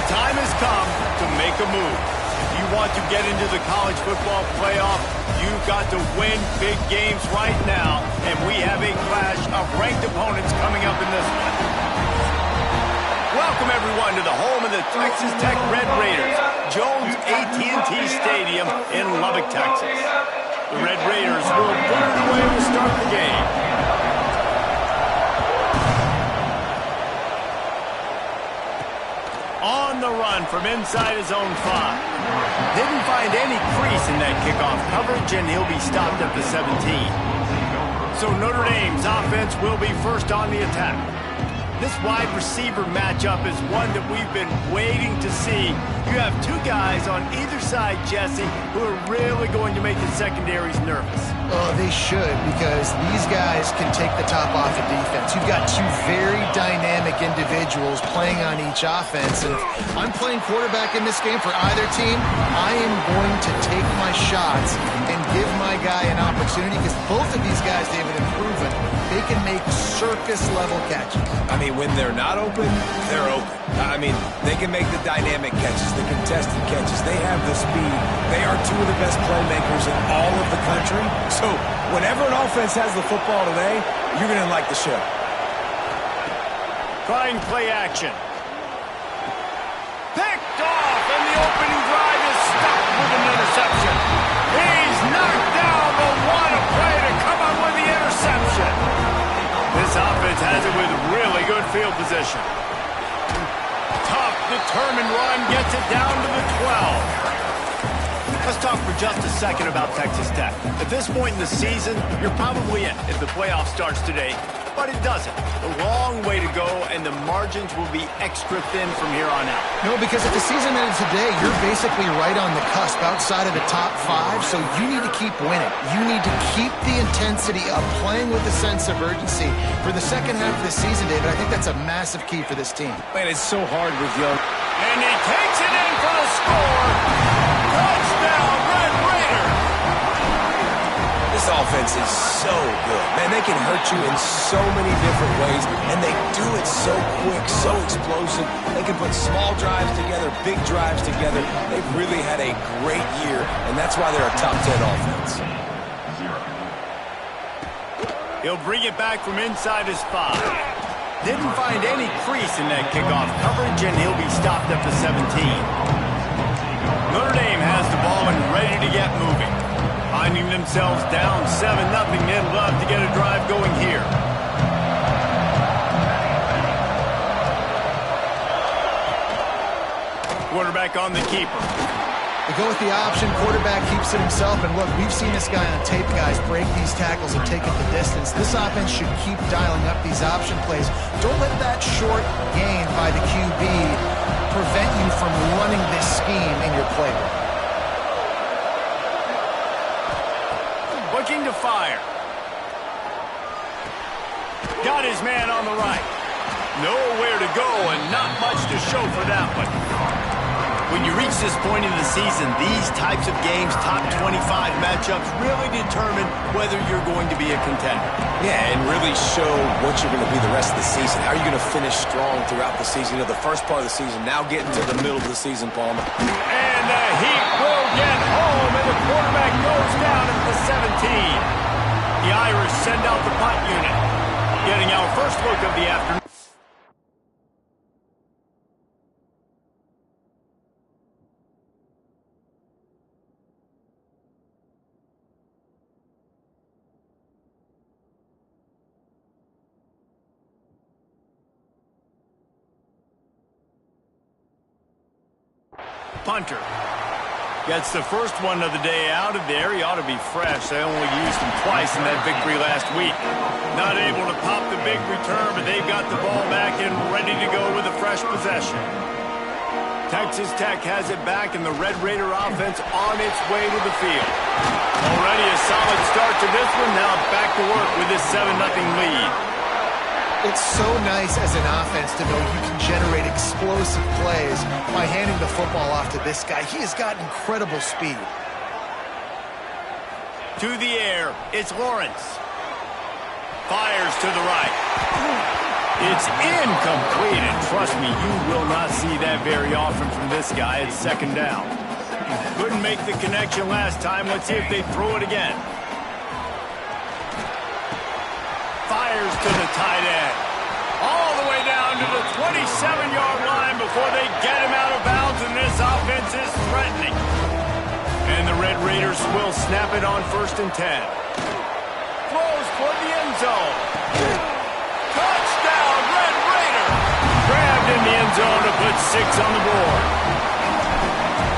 time has come to make a move. If you want to get into the college football playoff, you've got to win big games right now, and we have a clash of ranked opponents coming up in this one. Welcome, everyone, to the home of the Texas Tech Red Raiders, Jones AT&T Stadium in Lubbock, Texas. The Red Raiders will put it away to start the game. On the run from inside his own 5. Didn't find any crease in that kickoff coverage, and he'll be stopped at the 17. So Notre Dame's offense will be first on the attack. This wide receiver matchup is one that we've been waiting to see. You have two guys on either side, Jesse, who are really going to make the secondaries nervous. Oh, they should, because these guys can take the top off of defense. You've got two very dynamic individuals playing on each offense, and if I'm playing quarterback in this game for either team, I am going to take my shots and give my guy an opportunity, because both of these guys, David, have proven they can make circus-level catches. I mean, when they're not open, they're open. I mean, they can make the dynamic catches, the contested catches. They have the speed. They are two of the best playmakers in all of the country. So whenever an offense has the football today, you're going to like the show. Trying play action. Picked off, and the opening drive is stopped with an interception. He's knocked down, but what a play to come up with the interception. This offense has it with really good field position. Tough, determined run gets it down to the 12. Let's talk for just a second about Texas Tech. At this point in the season, you're probably in if the playoff starts today, but it doesn't. A long way to go, and the margins will be extra thin from here on out. No, because if the season ended today, you're basically right on the cusp outside of the top 5, so you need to keep winning. You need to keep the intensity of playing with a sense of urgency for the second half of the season, David. I think that's a massive key for this team. Man, it's so hard with young. And he takes it in for the score. Touchdown, Red Raiders! This offense is so good. Man, they can hurt you in so many different ways, and they do it so quick, so explosive. They can put small drives together, big drives together. They've really had a great year, and that's why they're a top 10 offense. He'll bring it back from inside his 5. Didn't find any crease in that kickoff coverage, and he'll be stopped at the 17. Notre Dame has the ball and ready to get moving. Finding themselves down 7-0, they'd love to get a drive going here. Quarterback on the keeper. They go with the option, quarterback keeps it himself, and look, we've seen this guy on tape, guys, break these tackles and take it the distance. This offense should keep dialing up these option plays. Don't let that short gain by the QB prevent you from running this scheme in your playbook. Looking to fire. Got his man on the right. Nowhere to go and not much to show for that one. When you reach this point in the season, these types of games, top 25 matchups, really determine whether you're going to be a contender. Yeah, and really show what you're going to be the rest of the season. How are you going to finish strong throughout the season? You know, the first part of the season, now getting to the middle of the season, Palmer. And the Heat will get home, and the quarterback goes down at the 17. The Irish send out the punt unit. Getting our first look of the afternoon. Punter gets the first one of the day out of there. He ought to be fresh. They only used him twice in that victory last week. Not able to pop the big return, but they've got the ball back and ready to go with a fresh possession. Texas Tech has it back, and the Red Raider offense on its way to the field. Already a solid start to this one. Now back to work with this 7-0 lead. It's so nice as an offense to know you can generate explosive plays by handing the football off to this guy. He has got incredible speed. To the air, it's Lawrence. Fires to the right. It's incomplete, and trust me, you will not see that very often from this guy. It's second down. Couldn't make the connection last time. Let's see if they throw it again. Fires to the tight end. All the way down to the 27-yard line before they get him out of bounds, and this offense is threatening. And the Red Raiders will snap it on 1st and 10. Throws toward the end zone. Touchdown, Red Raider! Grabbed in the end zone to put 6 on the board.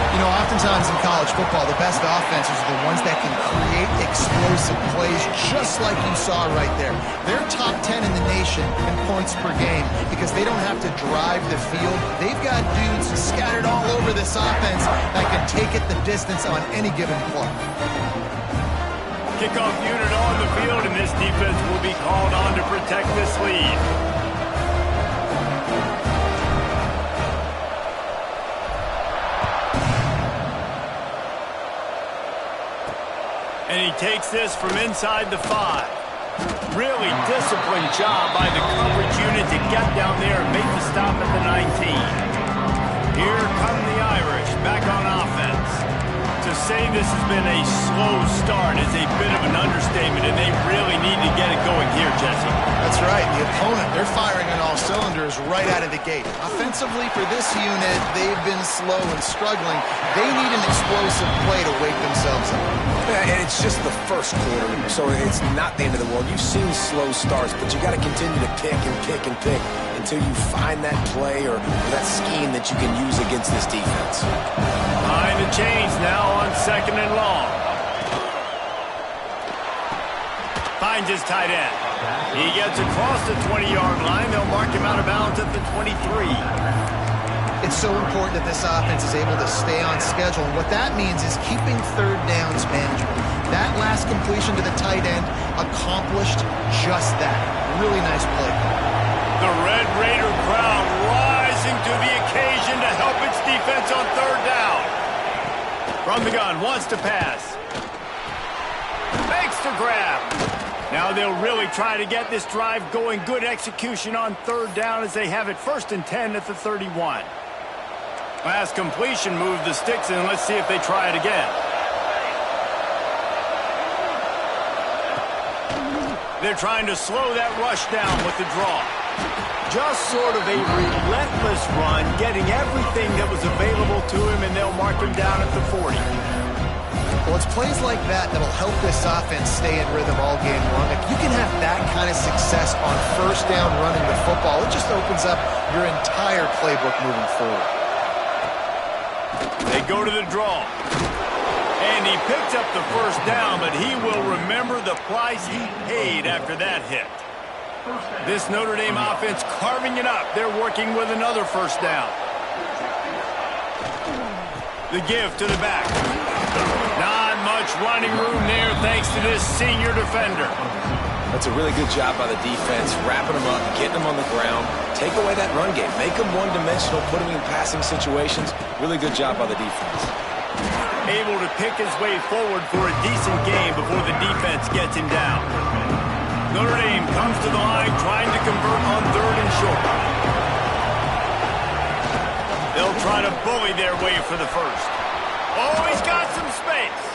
You know, oftentimes in college football, the best offenses are the ones that can create explosive plays, just like you saw right there. They're top 10 in the nation in points per game because they don't have to drive the field. They've got dudes scattered all over this offense that can take it the distance on any given play. Kickoff unit on the field, and this defense will be called on to protect this lead. And he takes this from inside the 5. Really disciplined job by the coverage unit to get down there and make the stop at the 19. Here come the Irish back on offense. To say this has been a slow start is a bit of an understatement, and they really need to get it going here, Jesse. That's right. The opponent, they're firing on all cylinders right out of the gate. Offensively for this unit, they've been slow and struggling. They need an explosive play to wake themselves up. Yeah, and it's just the first quarter, so it's not the end of the world. You've seen slow starts, but you got to continue to pick and pick and pick until you find that play or that scheme that you can use against this defense. Behind the chains now on 2nd and long. Finds his tight end. He gets across the 20-yard line. They'll mark him out of bounds at the 23. It's so important that this offense is able to stay on schedule, and what that means is keeping third downs manageable. That last completion to the tight end accomplished just that. Really nice play. The Red Raider crowd rising to the occasion to help its defense on 3rd down. From the gun, wants to pass. Makes the grab. Now they'll really try to get this drive going. Good execution on 3rd down as they have it 1st and 10 at the 31. Last completion moved the sticks in. Let's see if they try it again. They're trying to slow that rush down with the draw. Just sort of a relentless run, getting everything that was available to him, and they'll mark him down at the 40. Well, it's plays like that that'll help this offense stay in rhythm all game long. If you can have that kind of success on 1st down running the football, it just opens up your entire playbook moving forward. They go to the draw. And he picked up the 1st down, but he will remember the price he paid after that hit. This Notre Dame offense carving it up. They're working with another 1st down. The give to the back. Not much running room there thanks to this senior defender. That's a really good job by the defense, wrapping them up, getting them on the ground, take away that run game, make them one-dimensional, put them in passing situations. Really good job by the defense. Able to pick his way forward for a decent game before the defense gets him down. Notre Dame comes to the line trying to convert on 3rd and short. They'll try to bully their way for the 1st. Oh, he's got some space.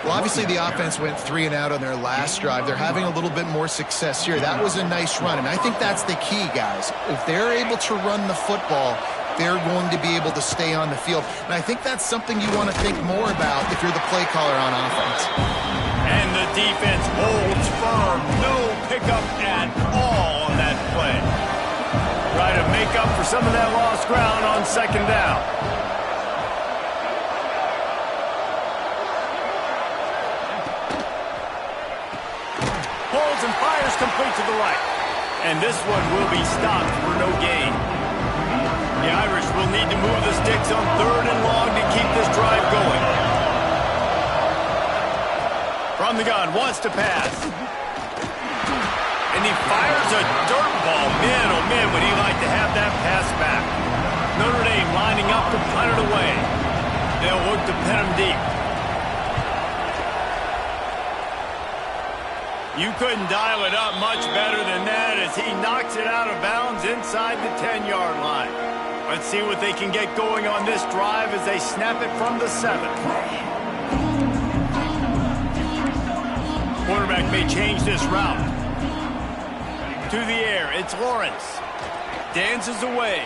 Well, obviously the offense went 3 and out on their last drive. They're having a little bit more success here. That was a nice run, and I think that's the key, guys. If they're able to run the football, they're going to be able to stay on the field. And I think that's something you want to think more about if you're the play caller on offense. And the defense holds firm. No pickup at all on that play. Try to make up for some of that lost ground on 2nd down. Holds and fires complete to the right. And this one will be stopped for no gain. The Irish will need to move the sticks on 3rd and long to keep this drive going. From the gun, wants to pass. And he fires a dirt ball. Man, oh man, would he like to have that pass back. Notre Dame lining up to punt it away. They'll look to pin him deep. You couldn't dial it up much better than that as he knocks it out of bounds inside the 10-yard line. Let's see what they can get going on this drive as they snap it from the 7. Quarterback may change this route. To the air, it's Lawrence. Dances away.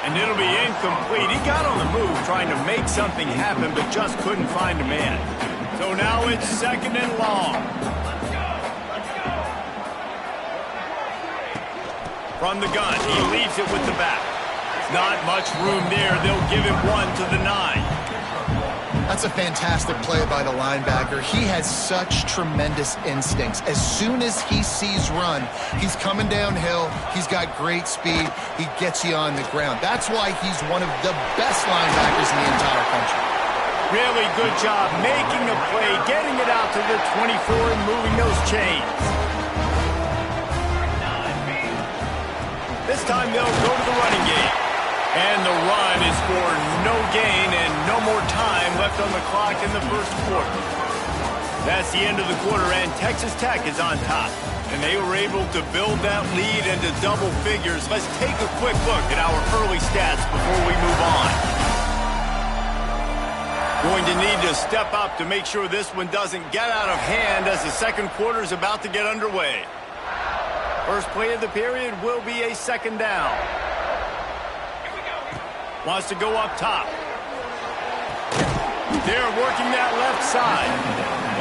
And it'll be incomplete. He got on the move trying to make something happen, but just couldn't find a man. So now it's 2nd and long. From the gun, he leaves it with the back. Not much room there. They'll give him 1 to the 9. That's a fantastic play by the linebacker. He has such tremendous instincts. As soon as he sees run, he's coming downhill. He's got great speed. He gets you on the ground. That's why he's one of the best linebackers in the entire country. Really good job making a play, getting it out to the 24 and moving those chains. This time they'll go to the running game. And the run is for no gain and no more time left on the clock in the first quarter. That's the end of the quarter, and Texas Tech is on top. And they were able to build that lead into double figures. Let's take a quick look at our early stats before we move on. Going to need to step up to make sure this one doesn't get out of hand as the second quarter is about to get underway. First play of the period will be a 2nd down. Wants to go up top. They're working that left side.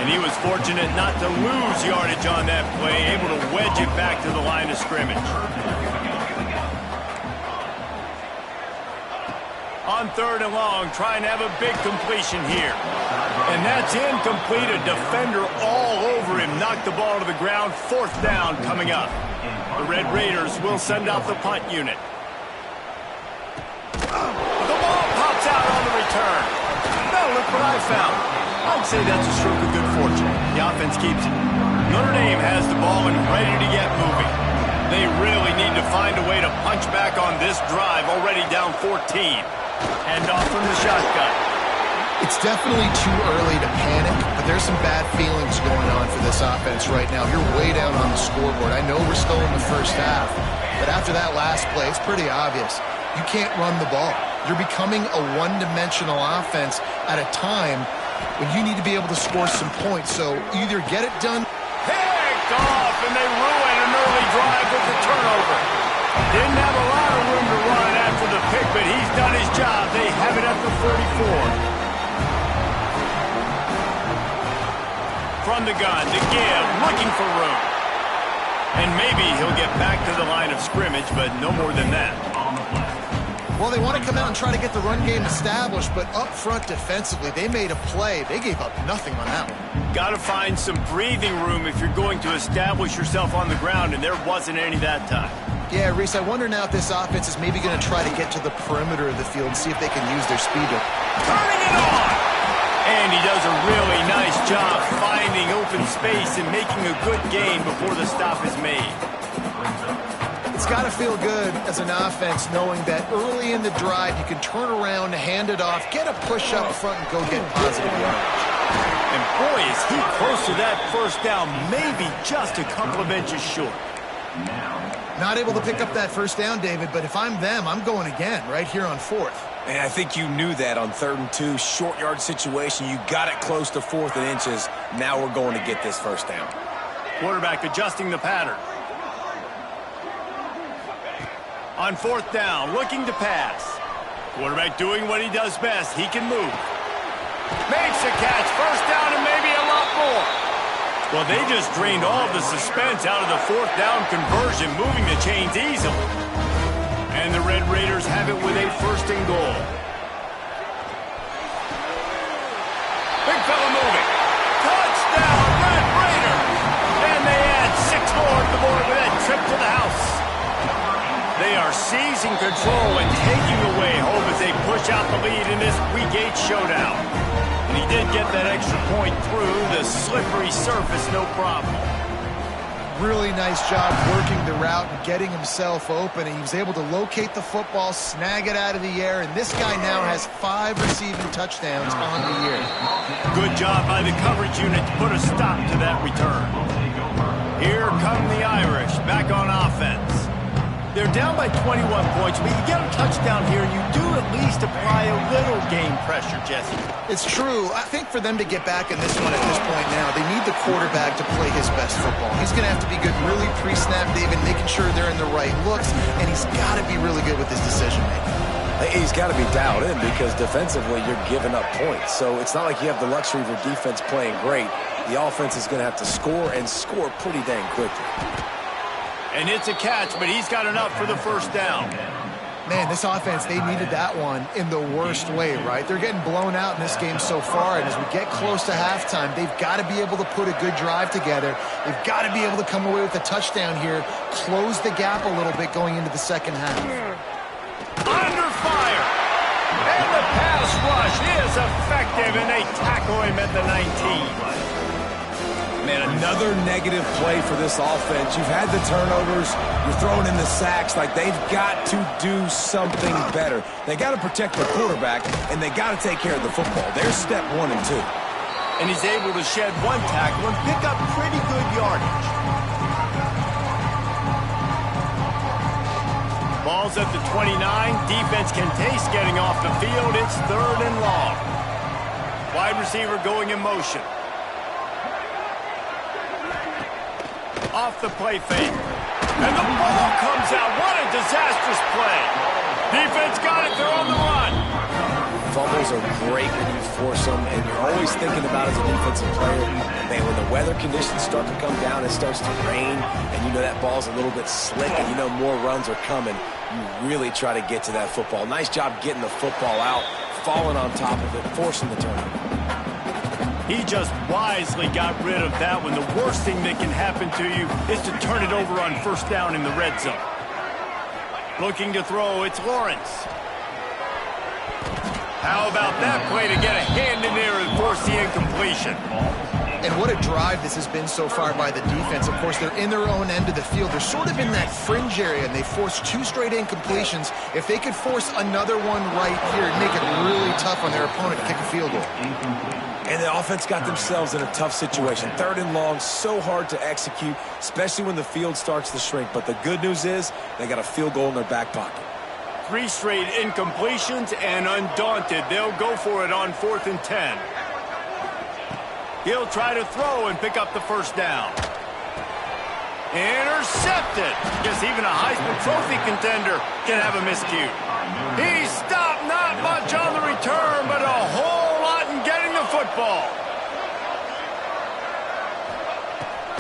And he was fortunate not to lose yardage on that play, able to wedge it back to the line of scrimmage. On 3rd and long, trying to have a big completion here. And that's incomplete. A defender all over him. Knocked the ball to the ground. 4th down coming up. The Red Raiders will send out the punt unit. The ball pops out on the return. Now look what I found. I'd say that's a stroke of good fortune. The offense keeps it. Notre Dame has the ball and ready to get moving. They really need to find a way to punch back on this drive, already down 14. Hand off from the shotgun. It's definitely too early to panic, but there's some bad feelings going on for this offense right now. You're way down on the scoreboard. I know we're still in the first half, but after that last play, it's pretty obvious. You can't run the ball. You're becoming a one-dimensional offense at a time when you need to be able to score some points. So either get it done. Picked off, and they ruin an early drive with the turnover. Didn't have a lot of room to run after the pick, but he's done his job. They have it at the 34. From the gun, to give, looking for room. And maybe he'll get back to the line of scrimmage, but no more than that. Well, they want to come out and try to get the run game established, but up front defensively, they made a play. They gave up nothing on that one. Got to find some breathing room if you're going to establish yourself on the ground, and there wasn't any that time. Yeah, Reese, I wonder now if this offense is maybe going to try to get to the perimeter of the field and see if they can use their speed to... Turning it on! And he does a really nice job finding open space and making a good gain before the stop is made. It's got to feel good as an offense knowing that early in the drive you can turn around, hand it off, get a push up front, and go get positive yardage. And boy, is he close to that first down, maybe just a couple of inches short. Not able to pick up that first down, David, but if I'm them, I'm going again right here on 4th. And I think you knew that on 3rd and 2, short yard situation. You got it close to 4th and inches. Now we're going to get this first down. Quarterback adjusting the pattern. On 4th down, looking to pass. Quarterback doing what he does best. He can move. Makes a catch. First down and maybe a lot more. Well, they just drained all of the suspense out of the 4th down conversion, moving the chains easily. And the Red Raiders have it with a 1st and goal. Big fella moving. Touchdown, Red Raiders! And they add 6 more to the board with that trip to the house. They are seizing control and taking away hope as they push out the lead in this Week 8 showdown. And he did get that extra point through the slippery surface, no problem. Really nice job working the route and getting himself open. And he was able to locate the football, snag it out of the air, and this guy now has 5 receiving touchdowns on the year. Good job by the coverage unit to put a stop to that return. Here come the Irish back on offense. They're down by 21 points, but you get a touchdown here, and you do at least apply a little game pressure, Jesse. It's true. I think for them to get back in this one at this point now, they need the quarterback to play his best football. He's going to have to be good really pre-snap, David, making sure they're in the right looks, and he's got to be really good with his decision-making. He's got to be dialed in because defensively you're giving up points. So it's not like you have the luxury of your defense playing great. The offense is going to have to score and score pretty dang quickly. And it's a catch, but he's got enough for the first down. Man, this offense, they needed that one in the worst way, right? They're getting blown out in this game so far, and as we get close to halftime, they've got to be able to put a good drive together. They've got to be able to come away with a touchdown here, close the gap a little bit going into the second half. Under fire. And the pass rush is effective, and they tackle him at the 19. Man, another negative play for this offense. You've had the turnovers. You're throwing in the sacks. Like, they've got to do something better. They got to protect their quarterback, and they got to take care of the football. There's step 1 and 2. And he's able to shed one tackle and pick up pretty good yardage. Ball's at the 29. Defense can taste getting off the field. It's 3rd and long. Wide receiver going in motion. Off the play fake. And the ball comes out. What a disastrous play. Defense got it. They're on the run. Fumbles are great when you force them, and you're always thinking about as a defensive player, man, when the weather conditions start to come down, it starts to rain, and you know that ball's a little bit slick, and you know more runs are coming, you really try to get to that football. Nice job getting the football out, falling on top of it, forcing the turnover. He just wisely got rid of that one. The worst thing that can happen to you is to turn it over on first down in the red zone. Looking to throw, it's Lawrence. How about that play to get a hand in there and force the incompletion? And what a drive this has been so far by the defense. Of course, they're in their own end of the field. They're sort of in that fringe area, and they forced 2 straight incompletions. If they could force another one right here, it'd make it really tough on their opponent to kick a field goal. And the offense got themselves in a tough situation. 3rd and long, so hard to execute, especially when the field starts to shrink. But the good news is they got a field goal in their back pocket. 3 straight incompletions, and undaunted, they'll go for it on 4th and 10. He'll try to throw and pick up the first down. Intercepted. Guess even a Heisman Trophy contender can have a miscue. He stopped, not much on the return, but a whole lot in getting the football.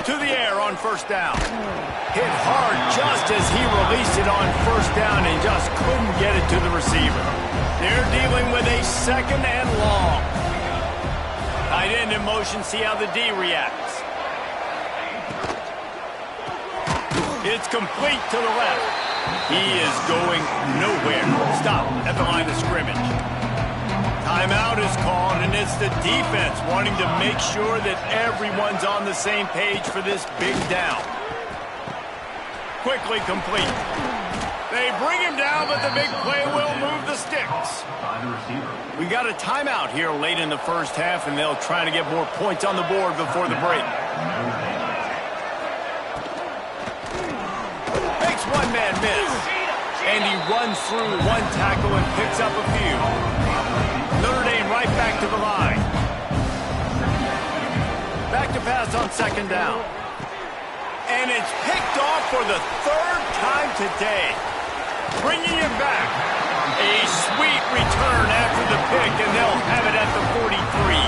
To the air on first down. Hit hard just as he released it on first down and just couldn't get it to the receiver. They're dealing with a 2nd and long. Tight end in motion, see how the D reacts. It's complete to the left. He is going nowhere. Stop at the line of scrimmage. Timeout is called, and it's the defense wanting to make sure that everyone's on the same page for this big down. Quickly complete. They bring him down, but the big play will move the sticks. We got a timeout here late in the first half, and they'll try to get more points on the board before the break. Makes one man miss. And he runs through one tackle and picks up a few. Notre Dame right back to the line. Back to pass on 2nd down. And it's picked off for the 3rd time today. Bringing it back. A sweet return after the pick, and they'll have it at the 43.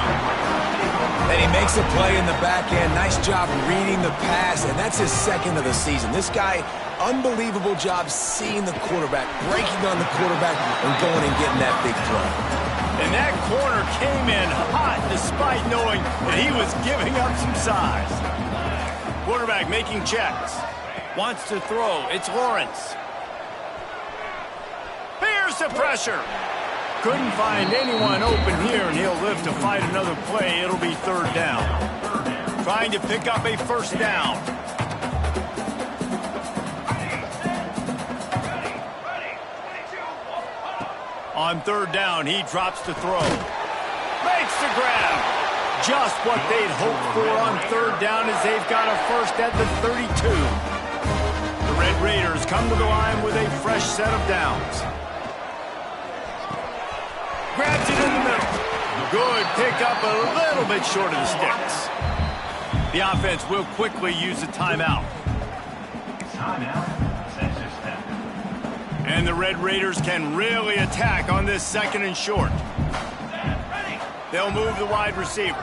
And he makes a play in the back end. Nice job reading the pass, and that's his 2nd of the season. This guy, unbelievable job seeing the quarterback, breaking on the quarterback, and going and getting that big throw. And that corner came in hot despite knowing that he was giving up some size. Quarterback making checks. Wants to throw. It's Lawrence. Here's the pressure. Couldn't find anyone open here, and he'll live to fight another play. It'll be 3rd down. Trying to pick up a first down. On third down, he drops to throw. Makes the grab. Just what they'd hoped for on third down as they've got a first at the 32. The Red Raiders come to the line with a fresh set of downs. Grabs it in the middle. Good pickup, a little bit short of the sticks. The offense will quickly use a timeout. And the Red Raiders can really attack on this second and short. They'll move the wide receiver.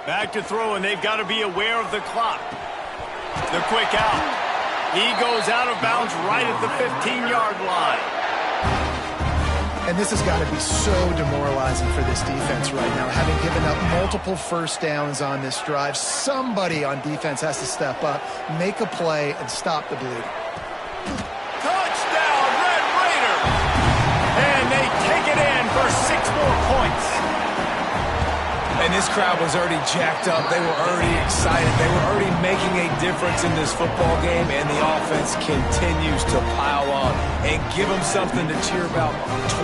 Back to throw, and they've got to be aware of the clock. The quick out. He goes out of bounds right at the 15-yard line. And this has got to be so demoralizing for this defense right now. Having given up multiple first downs on this drive, somebody on defense has to step up, make a play, and stop the bleed. Touchdown, Red Raiders! And they take it in for 6 more points. And this crowd was already jacked up. They were already excited. They were already making a difference in this football game, and the offense continues to pile on and give them something to cheer about.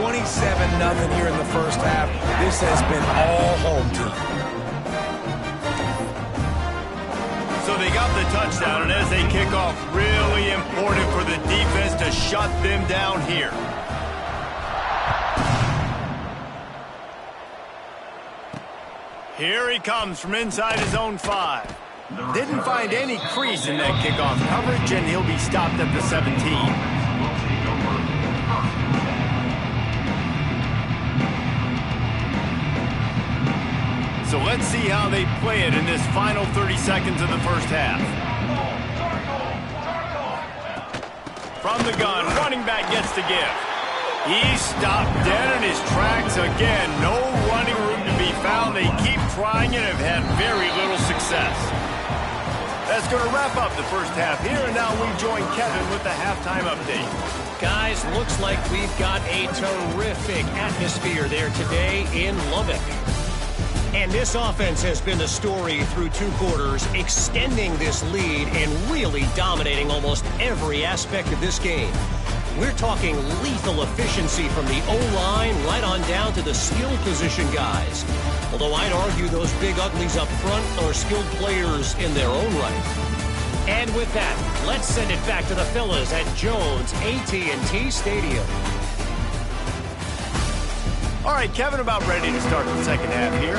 27-0 here in the first half. This has been all home team. So they got the touchdown, and as they kick off, really important for the defense to shut them down here. Here he comes from inside his own 5. Didn't find any crease in that kickoff coverage, and he'll be stopped at the 17. So let's see how they play it in this final 30 seconds of the first half. From the gun, running back gets to give. He's stopped dead in his tracks again. No running room to be found. They keep trying and have had very little success. That's going to wrap up the first half here, and now we join Kevin with the halftime update. Guys, looks like we've got a terrific atmosphere there today in Lubbock. And this offense has been the story through 2 quarters, extending this lead and really dominating almost every aspect of this game. We're talking lethal efficiency from the O-line right on down to the skill position guys. Although I'd argue those big uglies up front are skilled players in their own right. And with that, let's send it back to the fellas at Jones AT&T Stadium. All right, Kevin, about ready to start the second half here.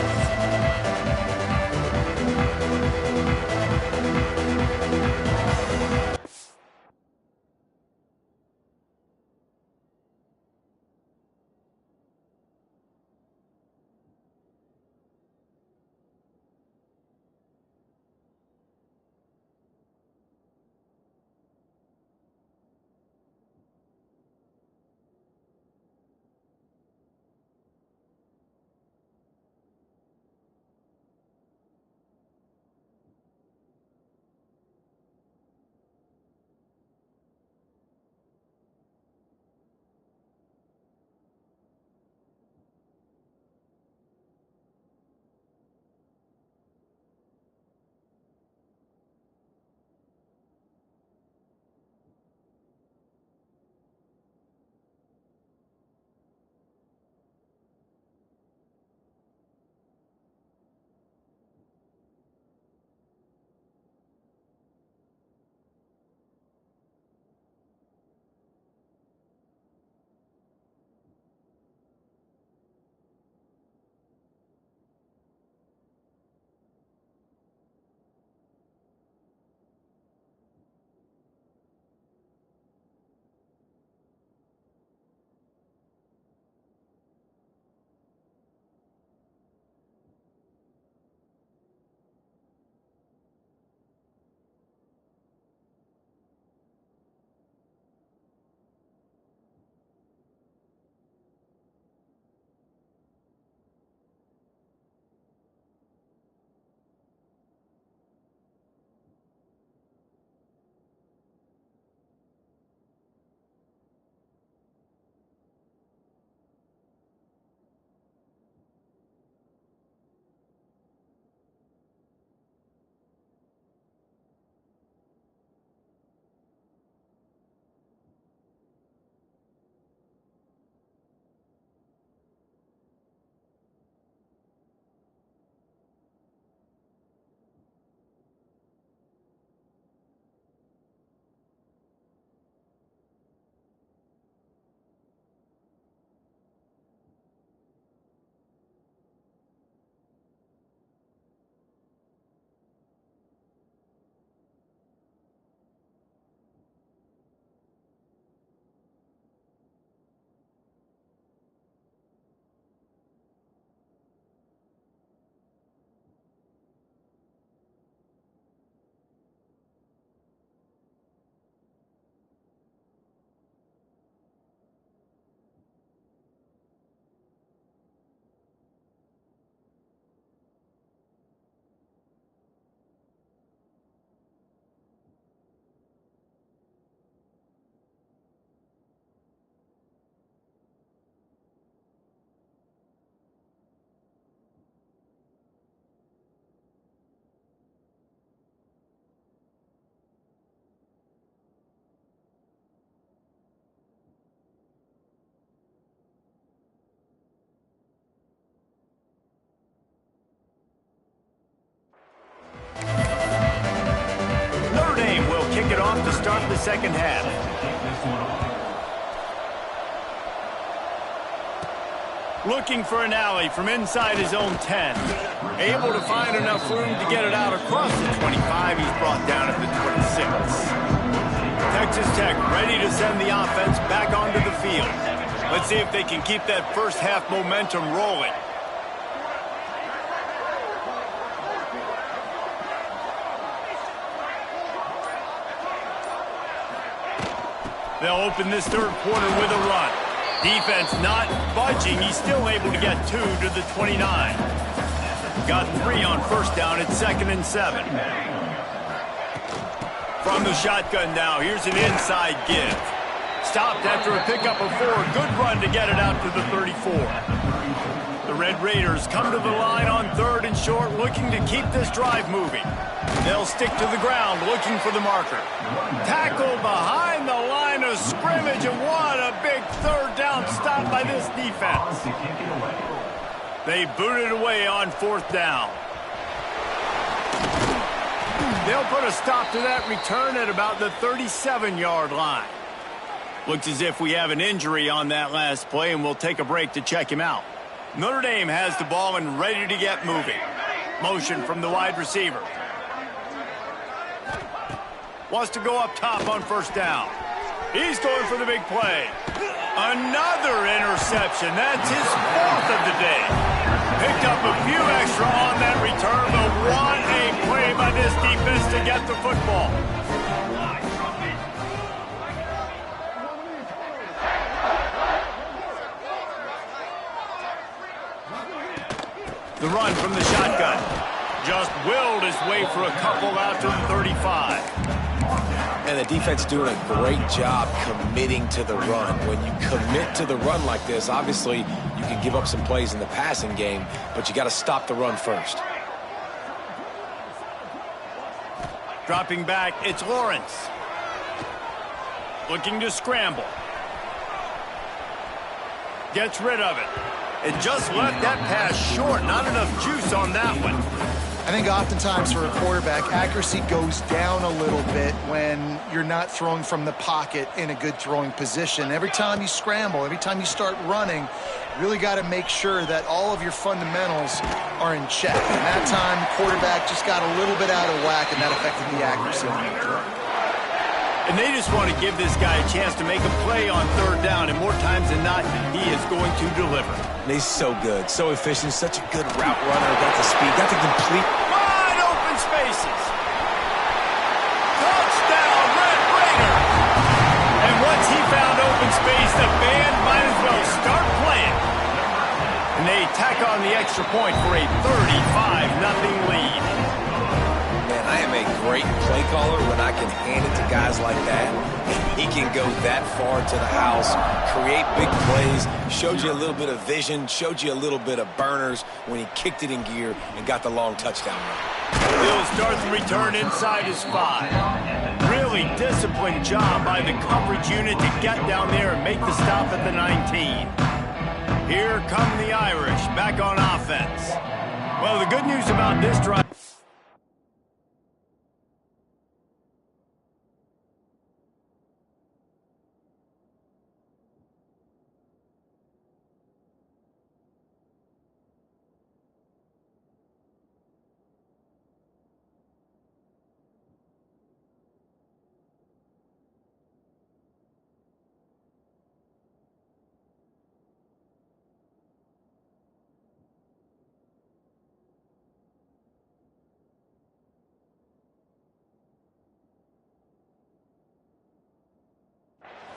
start the second half. Looking for an alley from inside his own 10. Able to find enough room to get it out across the 25. He's brought down at the 26. Texas Tech ready to send the offense back onto the field. Let's see if they can keep that first half momentum rolling. They'll open this third quarter with a run. Defense not budging. He's still able to get 2 to the 29. Got 3 on first down at 2nd and 7. From the shotgun now, here's an inside give. Stopped after a pickup of 4. Good run to get it out to the 34. The Red Raiders come to the line on 3rd and short, looking to keep this drive moving. They'll stick to the ground, looking for the marker. Tackle behind the line of scrimmage, and what a big 3rd down stop by this defense. They boot it away on 4th down. They'll put a stop to that return at about the 37-yard line. Looks as if we have an injury on that last play, and we'll take a break to check him out. Notre Dame has the ball and ready to get moving. Motion from the wide receiver. Wants to go up top on first down. He's going for the big play. Another interception. That's his 4th of the day. Picked up a few extra on that return, but what a play by this defense to get the football. The run from the shotgun. Just willed his way for a couple out to the 35. And the defense doing a great job committing to the run. When you commit to the run like this, obviously you can give up some plays in the passing game, but you got to stop the run first. Dropping back, it's Lawrence. Looking to scramble. Gets rid of it. It just left that pass short. Not enough juice on that one. I think oftentimes for a quarterback, accuracy goes down a little bit when you're not throwing from the pocket in a good throwing position. Every time you scramble, every time you start running, you really got to make sure that all of your fundamentals are in check. And that time, the quarterback just got a little bit out of whack, and that affected the accuracy on the throw. And they just want to give this guy a chance to make a play on 3rd down, and more times than not, he is going to deliver. And he's so good, so efficient, such a good route runner, got the speed, got the complete. Wide open spaces. Touchdown, Red Raider. And once he found open space, the band might as well start playing. And they tack on the extra point for a 35-0 lead. Man, I am a great play caller when I can hand it to guys like that. He can go that far to the house, create big plays, showed you a little bit of vision, showed you a little bit of burners when he kicked it in gear and got the long touchdown run. He'll start the return inside his 5. Really disciplined job by the coverage unit to get down there and make the stop at the 19. Here come the Irish back on offense. Well, the good news about this drive.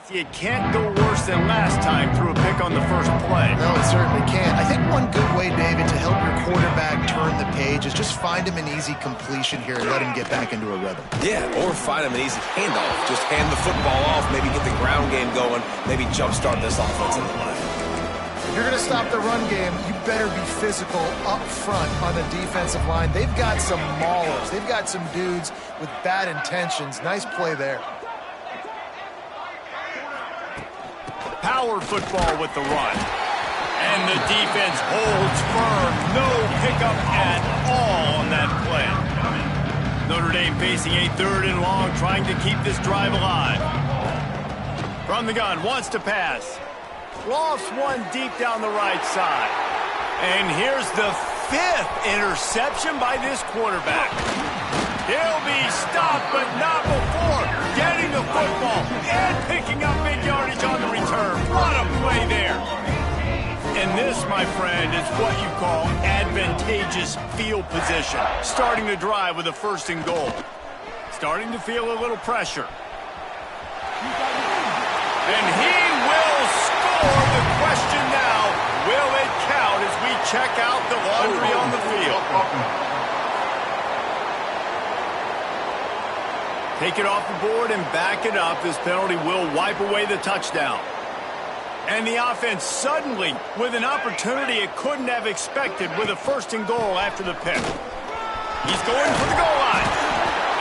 It can't go worse than last time through a pick on the first play. No, it certainly can't. I think one good way, David, to help your quarterback turn the page is just find him an easy completion here and let him get back into a rhythm. Yeah, or find him an easy handoff. Just hand the football off, maybe get the ground game going, maybe jumpstart this offensive line. If you're going to stop the run game, you better be physical up front on the defensive line. They've got some maulers. They've got some dudes with bad intentions. Nice play there. Power football with the run. And the defense holds firm. No pickup at all on that play. Notre Notre Dame facing a 3rd and long, trying to keep this drive alive. From the gun, wants to pass. Lost one deep down the right side. And here's the 5th interception by this quarterback. He'll be stopped, but not before getting the football and picking up big yardage on the return. What a play there. And this, my friend, is what you call advantageous field position. Starting the drive with a 1st and goal. Starting to feel a little pressure. And he will score. The question now, will it count as we check out the laundry on the field? Take it off the board and back it up. This penalty will wipe away the touchdown. And the offense suddenly with an opportunity it couldn't have expected with a 1st and goal after the pick. He's going for the goal line.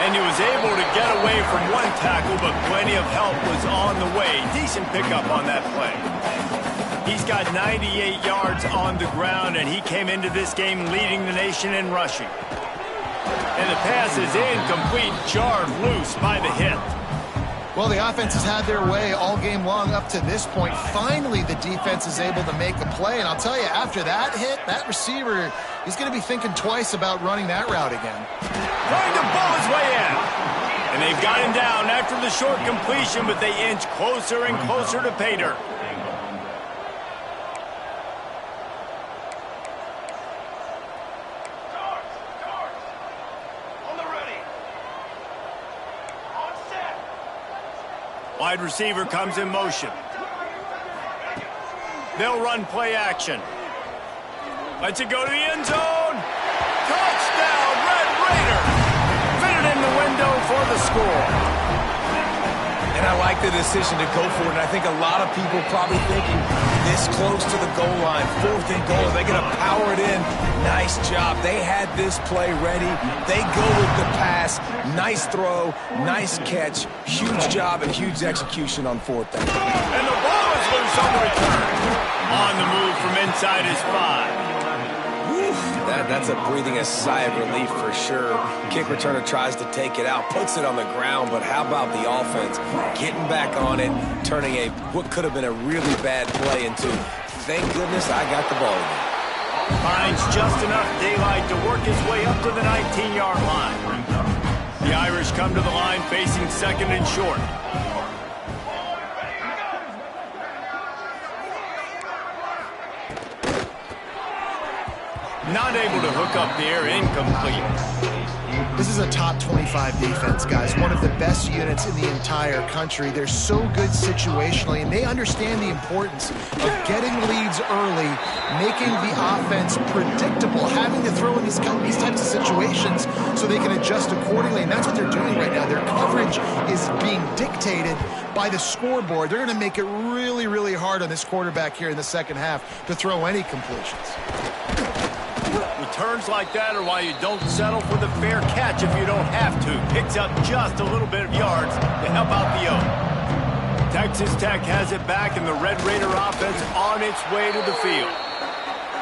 And he was able to get away from one tackle, but plenty of help was on the way. Decent pickup on that play. He's got 98 yards on the ground, and he came into this game leading the nation in rushing. And the pass is incomplete, jarred loose by the hit. Well, the offense has had their way all game long up to this point. Finally, the defense is able to make a play. And I'll tell you, after that hit, that receiver, he's going to be thinking twice about running that route again. Trying to ball his way in. And they've got him down after the short completion, but they inch closer and closer to pay dirt. Wide receiver comes in motion. They'll run play action. Lets it go to the end zone. Touchdown, Red Raider. Fitted in the window for the score. And I like the decision to go for it. And I think a lot of people probably thinking this close to the goal line, 4th and goal, they're going to power it in. Nice job. They had this play ready. They go with the pass. Nice throw, nice catch. Huge job and huge execution on 4th down. And the ball is loose on the return. On the move from inside his 5. That's a breathing a sigh of relief for sure. Kick returner tries to take it out, puts it on the ground, but how about the offense getting back on it, turning what could have been a really bad play into, thank goodness I got the ball again. Finds just enough daylight to work his way up to the 19-yard line. The Irish come to the line facing 2nd and short. Not able to hook up there, incomplete. This is a top 25 defense, guys. One of the best units in the entire country. They're so good situationally, and they understand the importance of getting leads early, making the offense predictable, having to throw in these types of situations so they can adjust accordingly, and that's what they're doing right now. Their coverage is being dictated by the scoreboard. They're going to make it really, really hard on this quarterback here in the 2nd half to throw any completions. Returns like that are why you don't settle for the fair catch if you don't have to. Picks up just a little bit of yards to help out the O. Texas Tech has it back, and the Red Raider offense on its way to the field.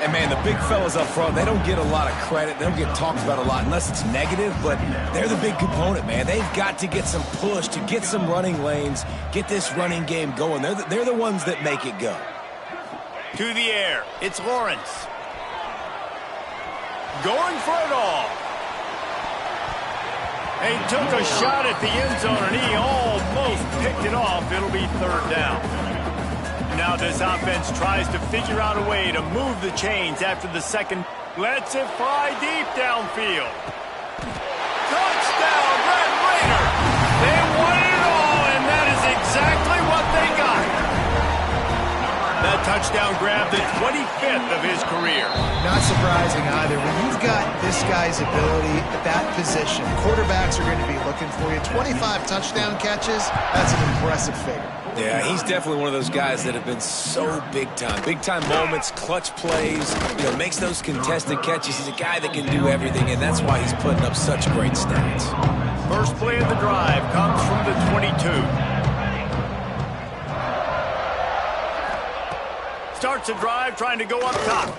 And, man, the big fellas up front, they don't get a lot of credit. They don't get talked about a lot unless it's negative, but they're the big component, man. They've got to get some push, to get some running lanes, get this running game going. They're the ones that make it go. To the air, it's Lawrence. Going for it all. He took a shot at the end zone, and he almost picked it off. It'll be 3rd down. Now this offense tries to figure out a way to move the chains after the 2nd. Lets it fly deep downfield. Touchdown, Red Raider. They wanted it all, and that is exactly what they got. That touchdown grabbed the 25th of his career. Not surprising either. When you've got this guy's ability at that position, quarterbacks are going to be looking for you. 25 touchdown catches, that's an impressive figure. Yeah, he's definitely one of those guys that have been so big time. Big time moments, clutch plays, makes those contested catches. He's a guy that can do everything, and that's why he's putting up such great stats. First play of the drive comes from the 22. Starts a drive trying to go up top.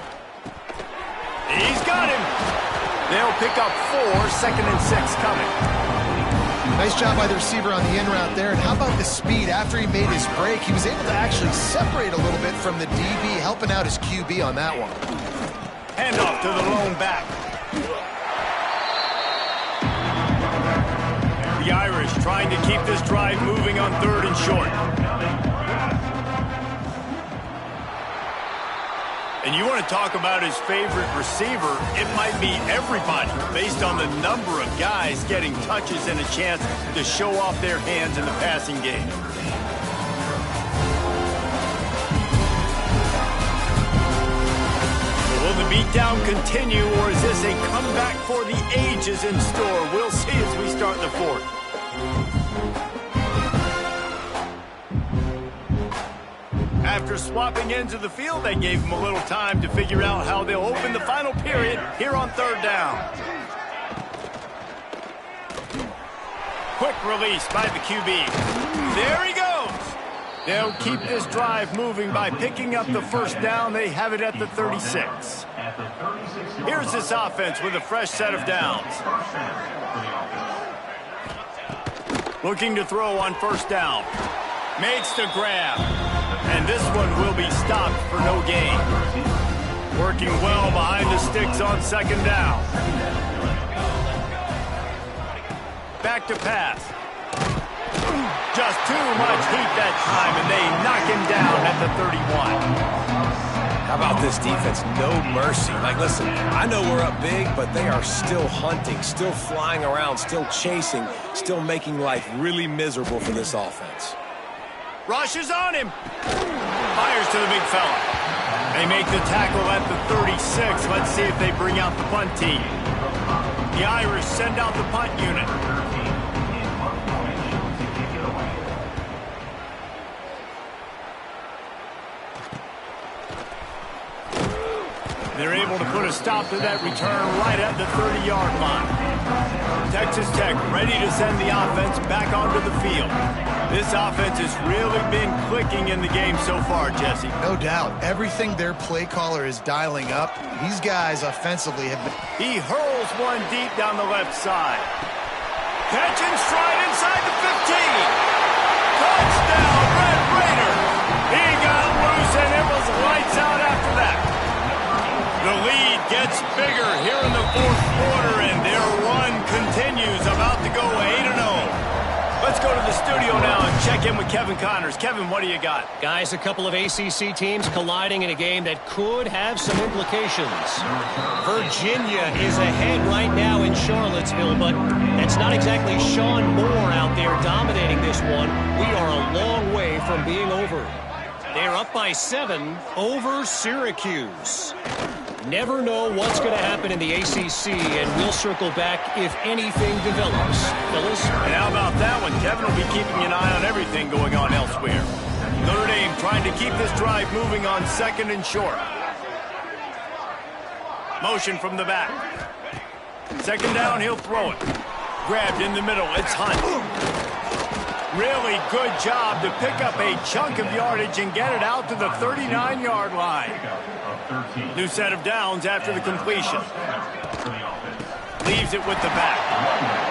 He's got him. They'll pick up 4, 2nd and 6 coming. Nice job by the receiver on the in route there. And how about the speed? After he made his break, he was able to actually separate a little bit from the DB, helping out his QB on that one. Handoff to the lone back. The Irish trying to keep this drive moving on 3rd and short. And you want to talk about his favorite receiver, it might be everybody based on the number of guys getting touches and a chance to show off their hands in the passing game. Will the beatdown continue, or is this a comeback for the ages in store? We'll see as we start the 4th. After swapping ends of the field, they gave him a little time to figure out how they'll open the final period here on 3rd down. Quick release by the QB. There he goes. They'll keep this drive moving by picking up the 1st down. They have it at the 36. Here's this offense with a fresh set of downs. Looking to throw on 1st down. Makes the grab. And this one will be stopped for no gain. Working well behind the sticks on 2nd down. Back to pass. Just too much heat that time, and they knock him down at the 31. How about this defense? No mercy. Like, listen, I know we're up big, but they are still hunting, still flying around, still chasing, still making life really miserable for this offense. Rushes on him. Fires to the big fella. They make the tackle at the 36. Let's see if they bring out the punt team. The Irish send out the punt unit. They're able to put a stop to that return right at the 30-yard line. Texas Tech ready to send the offense back onto the field. This offense has really been clicking in the game so far, Jesse. No doubt. Everything their play caller is dialing up, these guys offensively have been... He hurls one deep down the left side. Catch and stride inside the 15. Touchdown, Red Raiders. He got loose, and it was lights out after that. The lead gets bigger here in the 4th quarter, and their run continues, about to go 8-0. Let's go to the studio now and check in with Kevin Connors. Kevin, what do you got? Guys, a couple of ACC teams colliding in a game that could have some implications. Virginia is ahead right now in Charlottesville, but that's not exactly Sean Moore out there dominating this one. We are a long way from being over. They're up by 7 over Syracuse. Never know what's going to happen in the ACC, and we'll circle back if anything develops. Fellas? And how about that one? Kevin will be keeping an eye on everything going on elsewhere. Notre Dame trying to keep this drive moving on 2nd and short. Motion from the back. 2nd down, he'll throw it. Grabbed in the middle, it's Hunt. Really good job to pick up a chunk of yardage and get it out to the 39-yard line. New set of downs after the completion. Leaves it with the back.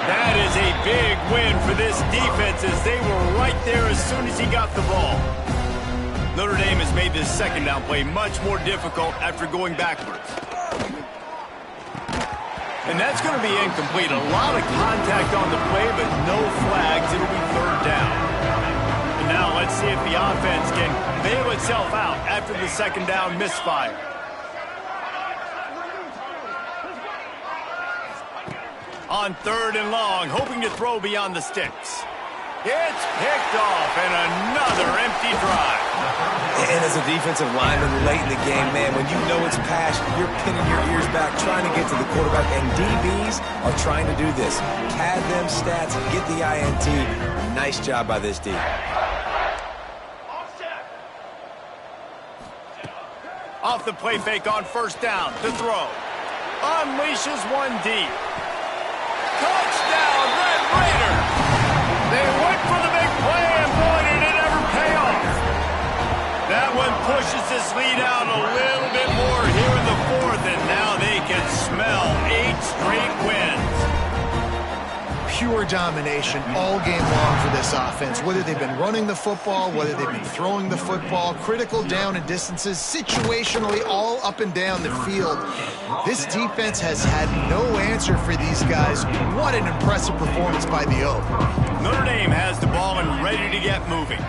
That is a big win for this defense, as they were right there as soon as he got the ball. Notre Dame has made this 2nd down play much more difficult after going backwards. And that's going to be incomplete. A lot of contact on the play, but no flags. It'll be 3rd down. And now let's see if the offense can bail itself out after the 2nd down misfire. On 3rd and long, hoping to throw beyond the sticks. It's picked off, and another empty drive. And as a defensive lineman late in the game, man, when you know it's pass, you're pinning your ears back, trying to get to the quarterback, and DBs are trying to do this. Pad them stats, get the INT. Nice job by this D. Off the play fake on 1st down to throw. Unleashes one deep. Touchdown, Red Raiders! They went for the big play, and boy, did it ever pay off. That one pushes this lead out a little bit more here in the 4th, and now they can smell 8 straight pure domination all game long for this offense. Whether they've been running the football, whether they've been throwing the football, critical down and distances, situationally all up and down the field. This defense has had no answer for these guys. What an impressive performance by the O. Notre Dame has the ball and ready to get moving.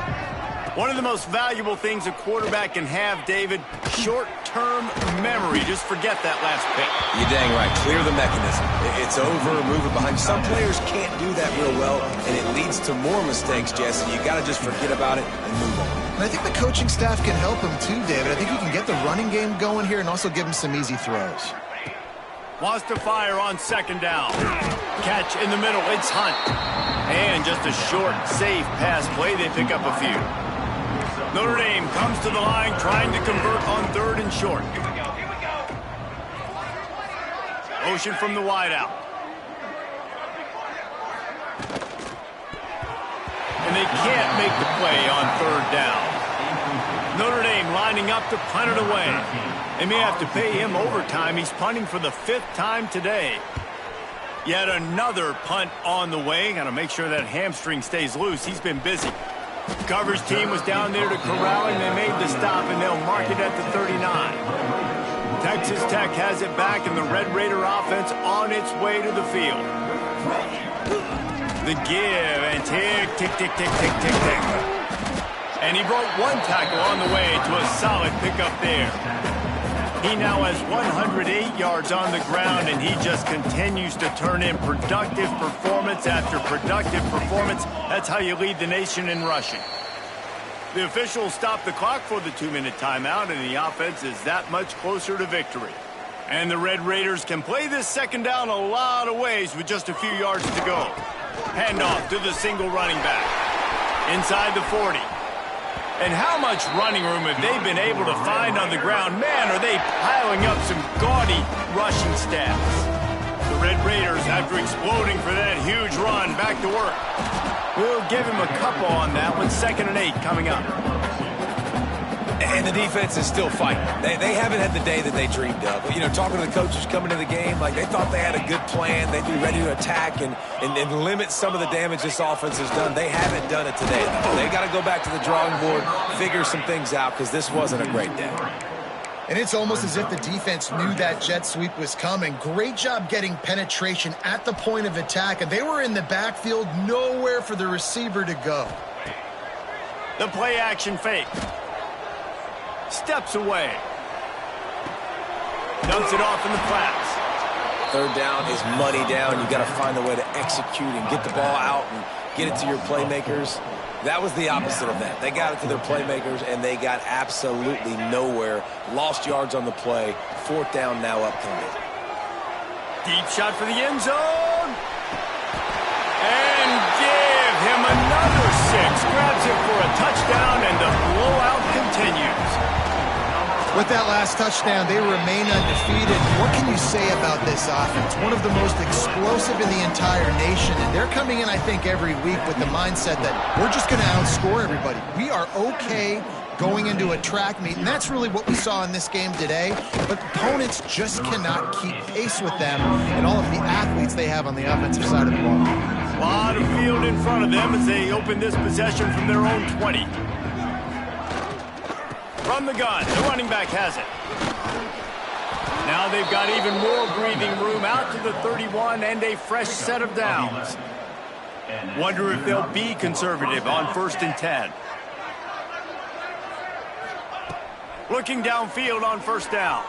One of the most valuable things a quarterback can have, David, short-term memory. Just forget that last pick. You're dang right. Clear the mechanism. It's over, move it behind. Some players can't do that real well, and it leads to more mistakes, Jesse. You got to just forget about it and move on. And I think the coaching staff can help him too, David. I think he can get the running game going here and also give him some easy throws. Wants to fire on second down. Catch in the middle. It's Hunt. And just a short, safe pass play. They pick up a few. Notre Dame comes to the line trying to convert on third and short. Motion from the wideout. And they can't make the play on third down. Notre Dame lining up to punt it away. They may have to pay him overtime. He's punting for the 5th time today. Yet another punt on the way. Got to make sure that hamstring stays loose. He's been busy. Coverage team was down there to corral him. They made the stop, and they'll mark it at the 39. Texas Tech has it back, and the Red Raider offense on its way to the field. The give, and tick, tick, tick, tick, tick, tick, tick. And he broke one tackle on the way to a solid pickup there. He now has 108 yards on the ground, and he just continues to turn in productive performance after productive performance. That's how you lead the nation in rushing. The officials stop the clock for the 2-minute timeout, and the offense is that much closer to victory. And the Red Raiders can play this second down a lot of ways with just a few yards to go. Handoff to the single running back. Inside the 40. And how much running room have they been able to find on the ground? Man, are they piling up some gaudy rushing stats. The Red Raiders, after exploding for that huge run, back to work. We'll give him a couple on that one. 2nd and 8 coming up. And the defense is still fighting. They haven't had the day that they dreamed of. You know, talking to the coaches coming to the game, like they thought they had a good plan. They'd be ready to attack and limit some of the damage this offense has done. They haven't done it today. They got to go back to the drawing board, figure some things out, because this wasn't a great day. And it's almost as if the defense knew that jet sweep was coming. Great job getting penetration at the point of attack, and they were in the backfield, nowhere for the receiver to go. The play action fake. Steps away. Dumps it off in the flats. Third down is money down. You got to find a way to execute and get the ball out and get it to your playmakers. That was the opposite of that. They got it to their playmakers, and they got absolutely nowhere. Lost yards on the play. 4th down now upcoming. Deep shot for the end zone. And give him another 6. Grabs it for a touchdown, and the blowout continues. With that last touchdown, they remain undefeated. What can you say about this offense? One of the most explosive in the entire nation, and they're coming in, I think, every week with the mindset that we're just going to outscore everybody. We are okay going into a track meet, and that's really what we saw in this game today. But opponents just cannot keep pace with them and all of the athletes they have on the offensive side of the ball. A lot of field in front of them as they open this possession from their own 20. From the gun, the running back has it. Now they've got even more breathing room out to the 31 and a fresh set of downs. Wonder if they'll be conservative on 1st and 10. Looking downfield on 1st down.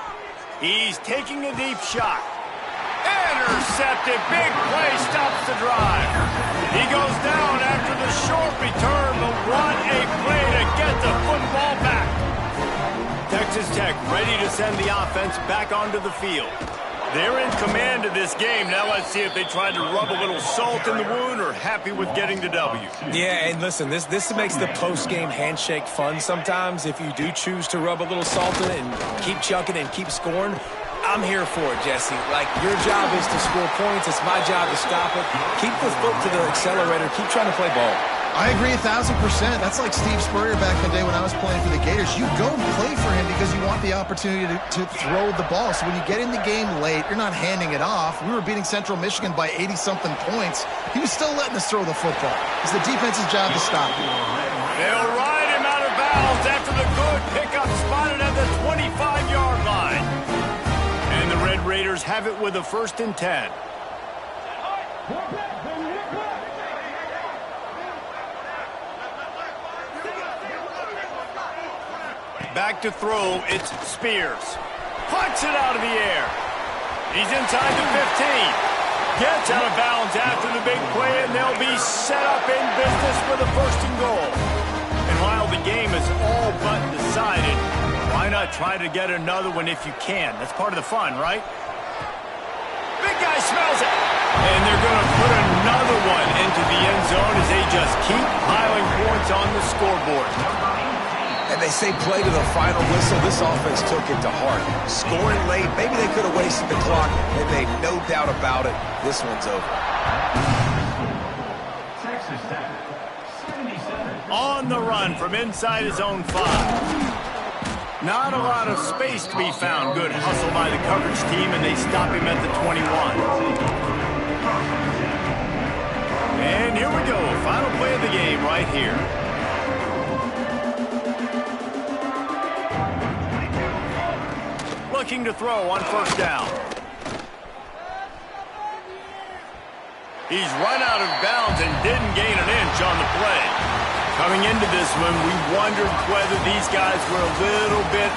He's taking a deep shot. Intercepted. Big play stops the drive. He goes down after the short return, but what a play to get the football back. Texas Tech ready to send the offense back onto the field. They're in command of this game. Now let's see if they try to rub a little salt in the wound or happy with getting the W. Yeah, and listen, this makes the post-game handshake fun sometimes. If you do choose to rub a little salt in it and keep chucking and keep scoring, I'm here for it, Jesse. Like, your job is to score points. It's my job to stop it. Keep the foot to the accelerator. Keep trying to play ball. I agree 1,000%. That's like Steve Spurrier back in the day when I was playing for the Gators. You go play for him because you want the opportunity to throw the ball. So when you get in the game late, you're not handing it off. We were beating Central Michigan by 80-something points. He was still letting us throw the football. It's the defense's job to stop him. They'll ride him out of bounds after the good pickup spotted at the 25-yard line. And the Red Raiders have it with a 1st and 10. Back to throw, it's Spears. Puts it out of the air. He's inside the 15. Gets out of bounds after the big play, and they'll be set up in business with a 1st and goal. And while the game is all but decided, why not try to get another one if you can? That's part of the fun, right? Big guy smells it. And they're going to put another one into the end zone as they just keep piling points on the scoreboard. And they say play to the final whistle. This offense took it to heart. Scoring late, maybe they could have wasted the clock. They made no doubt about it. This one's over. On the run from inside his own 5. Not a lot of space to be found. Good hustle by the coverage team, and they stop him at the 21. And here we go. Final play of the game right here. Looking to throw on 1st down. He's run out of bounds and didn't gain an inch on the play. Coming into this one, we wondered whether these guys were a little bit